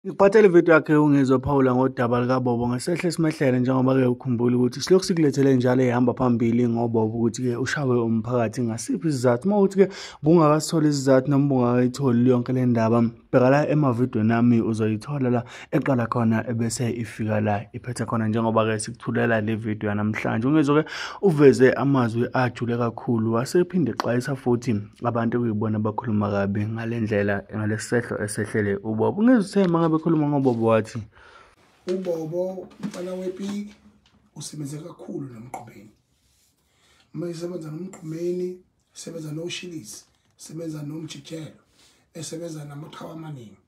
Ngikuphathele ividiyo yakhe ungezophawula ngodaba likaBobo ngesehle esimehlele njengoba-ke ukhumbula ukuthi silokhu sikulethele njalo ehamba phambili ngoBobo ukuthi-ke ushawe umphakathi ngasiphi isizathu. Uma ukuthi-ke bungakasitholi isizathu noma bungakayitholi yonke le ndaba, bheka la emavidiyweni ami uzoyithola la eqala khona ebese ifika la iphethe khona njengoba-ke sikuthulela le vidiyo yanamhlanje. Ungezo-ke uveze amazwi ajule kakhulu wasephinde exwayisa futhi abantu ekuyibona bakhuluma kabi ngale ndlela ngalesi sehlo esehlele uBobo. Ungezithemba bekhuluma ngoBobo wathi uBobo umfana wepiki usebenze kakhulu nomqhubeni. Uma isebenza nomqhumeni, sebenza noshilisi, sebenza nomjikelo, esebenza namaqhawe amaningi.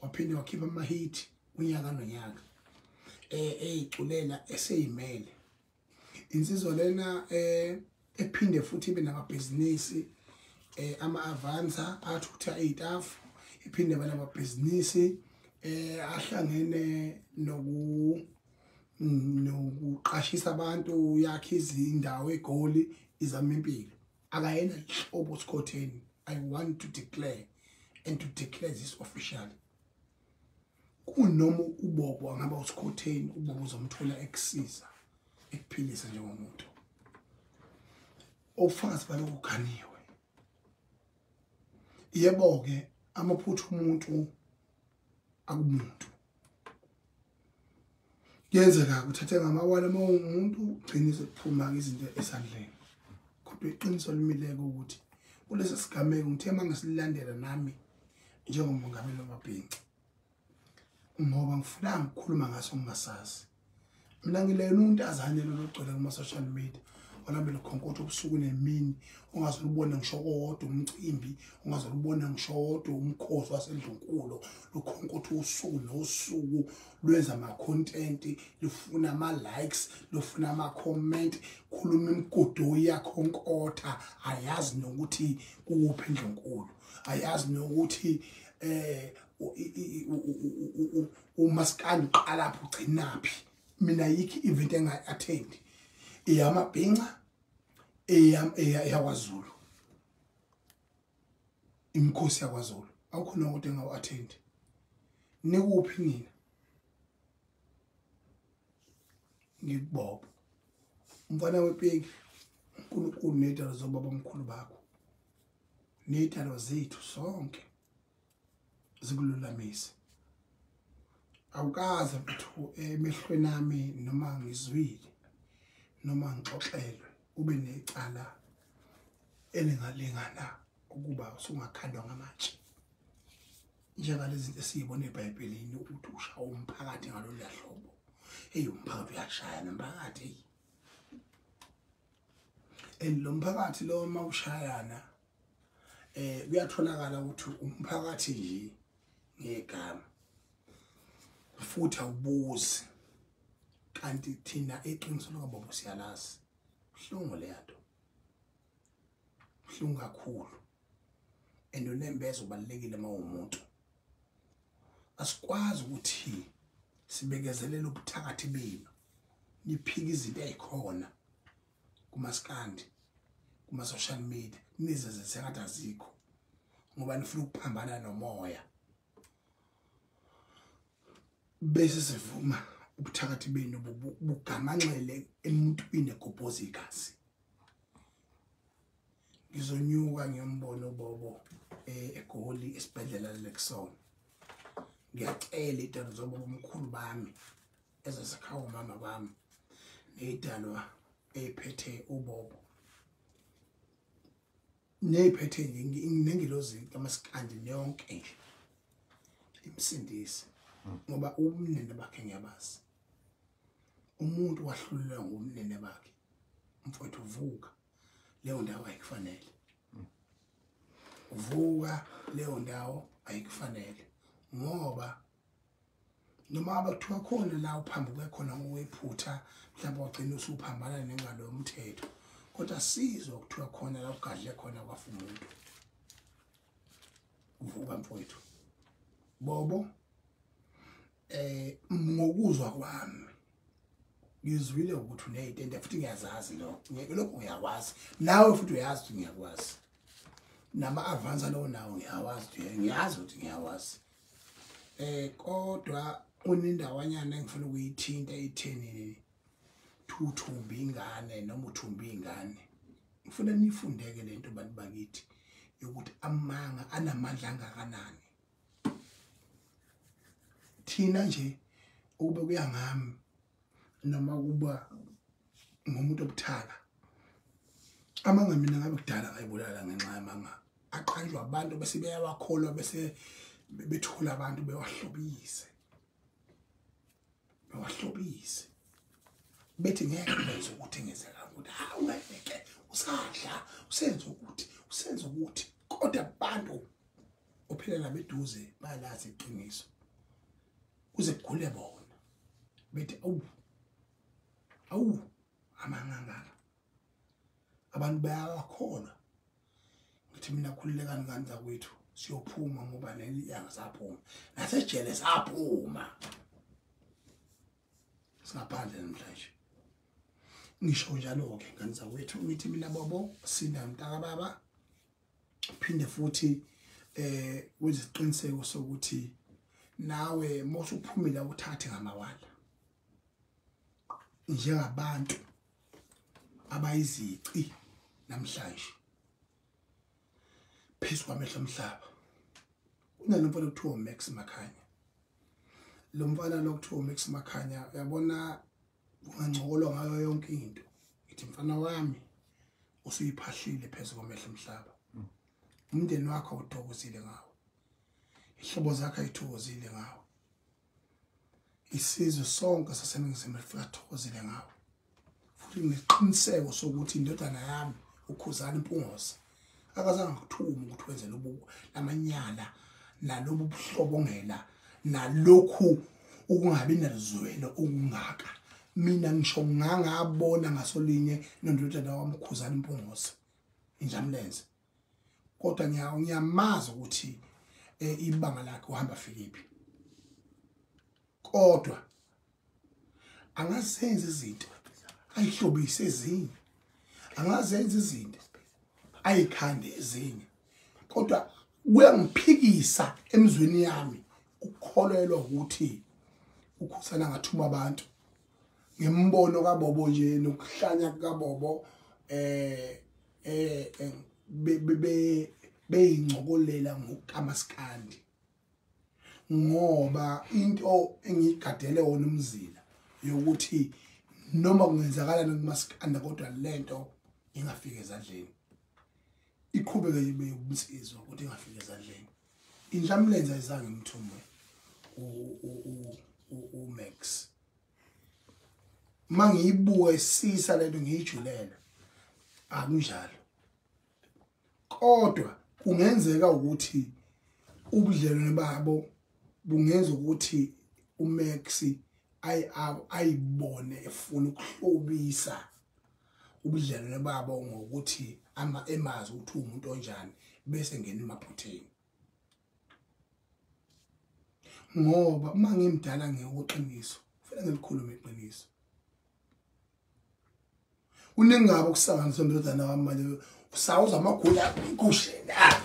Waphinde wakhipha amahit unyaka nonyaka. Eyiculela eseyimele. Insizwa lena ephinde futhi ibe namabhizinisi ama-Avanza athutha iy'tafu, iphinde bana amabhizinisi ahlangene nokuqashisa abantu yakhe izindawo eGoli izama impilo. Akayena ihlobo Sikhotheni. I want to declare and to declare this officially. Kunoma uBobo angaba uSikhotheni, uBobo uzomthola ekusiza ekuphilisa njengomuntu. Ofakazi balokhu kuganiwe. Yebo-ke amaphutha umuntu akumuntu. Kuyenzeka uthathe ngamawala uma umuntu ugcine sekuphuma izinto esandleni. Kodwa iqiniso limileke ukuthi kulesi sigameko ngithe mangisilandela nami njengomongameli wamabhinca. Ngoba ngifuna ukukhuluma ngaso ngingasazi. Mina ngilena untazane lo logcwele kuma social media. Olambe lokhonkotho ubusuku nemini, ungazulubona ngisho kodwa umcimbi, ungazulubona ngisho kodwa umkhosi wasendlunkulu, lokhonkotho usuku nosuku lwenza ama content, lufuna ama likes, lufuna ama comment, khuluma imigudu yakhonkotha, ayazi nokuthi kuphi endlunkulu, ayazi nokuthi umaskandi uqala lapho ugcinaphi. Mina yikho event engayi-attend. Iyamabhinca eyakwaZulu, imikhosi yakwaZulu, awukhona ukuthi engawu-attend. Nikuphi nina? NgikuBobo umfana wepeki, uNkulunkulu nezidalo zobaba omkhulu bakho, nezidalo zethu sonke zikululamise. Awukaze mfuthu emehlweni ami noma ngizwile noma ngixoxelwe ube necala elingalingana ukuba usungakhandwa ngamatshe. Njengalezi zinto esiyibona eBhayibhelini ukuthi ushawa umphakathi ngalolu hlobo. Umphakathi uyashayana umphakathi. Lo mphakathi lo mawushayana kuyatholakala ukuthi umphakathi nje ngegama futhi awubuzi. Kanti thina eqiniso likaBobo siyalazi. Buhlungu leyanto. Buhlungu kakhulu. Endonembezo ubalekile mawumuntu. Asikwazi ukuthi sibekezelele ubuthakathi benu. Niphike izinto ezikhona kumaskandi, kuma social media, nizeze sengathi azikho. Ngoba nifuna ukuphambana nomoya. Bese sivuma ubuthakathi benu bugamanxele emuntwini egobhoza igazi. Ngizonyuka ngiyambona uBobo eGoli esibhedlela lekusona. Ngiyacela idalo zoBobo omkhulu bami ezasekhawo umama bami nezidalwa eziphethe uBobo. Neziphethe nengilozi kamaskandi yonke nje. Imsindisi. Ngoba umnene bakhe ngiyabazi. Umuntu wahlulelwa ngumnene bakhe. Mfowethu uvuka leyo ndawo ayikufanele. Uvuka leyo ndawo ayikufanele. Ngoba noma abakuthiwa khona la uphambi kwekhona ngowephutha mhlawumbe wagcina usuphambana nengalo yomthetho. Kodwa sizwe ukuthiwa khona la ugadle khona kwafa umuntu. Uvuka mfowethu. Bobo ngokuzwa kwami ngizwile ukuthi unezitende futhi ngiyazazi lokho ngiyakwazi nawe futhi uyazi ukuthi ngiyakwazi nama Avanza lo nawo ngiyawazi ukuthi ngiyazi. Kodwa unindawanyana engifuna ukuyithinta etheni thuthumba ingane noma uthumba ingane. Ngifuna nifundeke lento bantu bakithi yokuthi amanga anamandla angakanani. Thina nje ube kuyangami noma kuba ngomuntu obuthaka. Amanga mina ngabe kudala ngayibulala ngenxa yamanga. Aqanjwa abantu bese beyawakholwa bese bethola abantu bewahlobise. Bewahlobise. Bethi ngeke benze ukuthi ngenzeka ukuthi ungayeke usadla usenze ukuthi kodwa abantu ophelela beduze bayalazi iqiniso. Kuze kugule bona. Bethi awu amanga abantu bayawakholwa. Ngithi mina khululekani ngani zakwethu siyophuma ngoba leli yanga saphuma nasejele saphuma singaphandle namhlanje. Ngisho njalo ke ngani zakwethu ngithi mina bobo sinda mntaka baba phinde futhi wezisiqiniseko sokuthi nawe mosuphumile uthathe ngamawala njengabantu abayizici namhlanje phezu kwamehlo omhlaba. Kunalomfana okuthiwa Max Makhanya. Lo mfana lokuthiwa Max Makhanya uyabona ungangcokolwa ngayo yonke into. Ngithi mfana wami usuyiphahlile phezu kwamehlo omhlaba. Umndeni wakho uthokozile ngawo. Ihlobo zakhe ayithokozile ngawo. Isizwe sonke saseningizimu sithokozile ngawo. Futhi ngiqiniseko sokuthi indodana yami ukhuzana impungosi akazange ukuthuma ukuthi wenze lobu lamanyala nalobu buhlobongela nalokhu ukungabi nalizwelo okungaka. Mina ngisho ngangabona ngasolinye nondodana wami ukhuzana impungosi injamlenze. Kodwa ngiyamazi ukuthi ibanga lakhe uhamba Philippi. Kodwa angazenza izinto ayihlobise ezinye. Angazenza izinto ayikhande ezinye. Kodwa kuyangiphikisa emzweni yami ukukholelwa ukuthi ukhusana ngathuma abantu ngembono kaBobo nje nokuhlanya kaBobo beyingcokolela ngokamaskandi. Ngoba into engigadele wona umzila yokuthi noma kungenzakala nokumaskanda kodwa lento ingafika ezandleni. Iqhubeke ibe ubunsizwa ukuthi ingafika ezandleni. Injamlenza izange imthume uMax. Mangiyibuka isisa lento ngiyijulela akunjalo. Kodwa kungenzeka ukuthi ubudlelwane babo bungenza ukuthi uMax ayibone efuna ukuhlobisa ubudlelwane babo ngokuthi emazi ukuthi umuntu onjani bese ngena emaphutheni. Ngoba mangimdala ngeqiniso kufanele ngilikhulume iqiniso. Unengabo kusanganisa ndodana wami manje usawuza amagula kushela.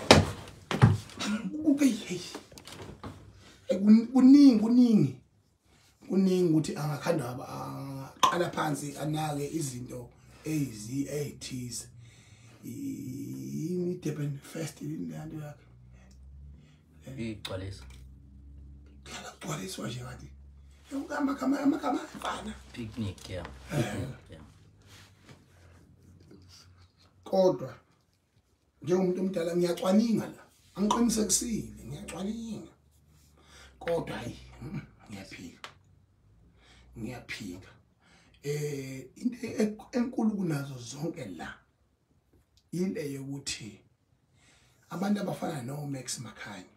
Okay. Kuningi ukuthi angakhanda aqala phansi anake izinto ezithize. Ini depend first into yakhe. Igcwalisa. Igcwaliswa nje ngathi. Amakama afana. Picnic yeah. Kodwa njengomuntu omdala ngiyacwaninga la. Angiqinisekisile ngiyacwaninga. Kodwa hayi ngiyaphika. Into enkulu kunazo zonke la ile yokuthi abantu abafana noMax Makhanya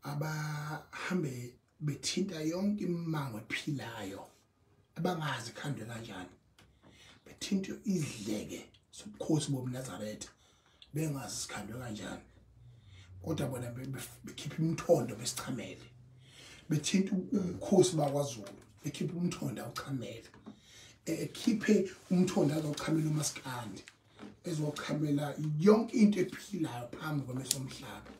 abahambe bethinta yonke imango ephilayo abangazi khandwe kanjani. Bethinta izidleke sobukhosi boMnazaretha bengazi sikhandwe kanjani. Kodwa bona bekhipha imthondo besichamele. Bethinta ukhosi bakwaZulu bekhipha umthondo awuchamele. Ekhiphe umthondo azochamela umaskandi ezochamela yonke into ephilayo phambi kwamehlo omhlaba.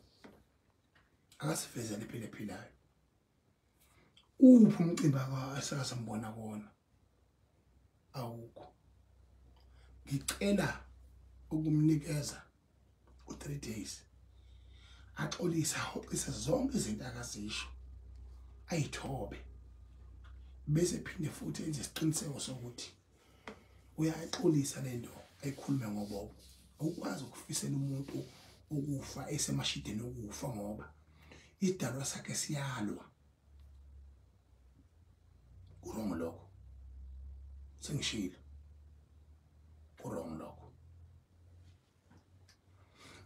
akasivezele phela ephilayo. Uphi umcimbi asakasambona kona? Awukho. Ngicela ukumnikeza u3 days. Axolisa zonke izinto akazisho. Ayithobe. Bese phinde futhi enze isiqiniseko sokuthi uyaxolisa lento ayikhulume ngobobo. Awukwazi ukufisela umuntu ukufa esemashideni okufa ngoba idalwa sakhe siyalwa. Kurong lokho. Sengishilo. Kurong lokho.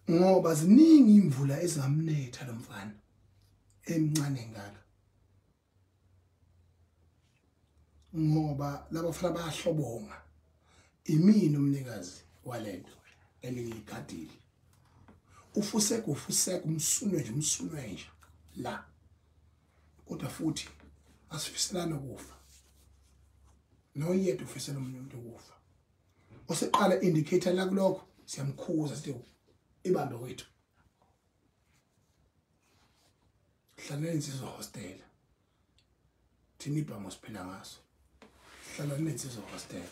Ngoba ziningi imvula ezingamnetha lo mfana emncane ngaka. Ngoba laba bafana bayahlobonga. Imini umnikazi walento elingigadile. Ufuseka umsunwe nje la. Kodwa futhi asifiselana ukufa. Noyedwa ufisela umuntu ukufa. Oseqala indicator la kulokho siyamkhuza sithi ibambe wethu. Hlalani insizwa hostel. Thini ibhamu siphila ngaso. Hlalani insizwa hostel.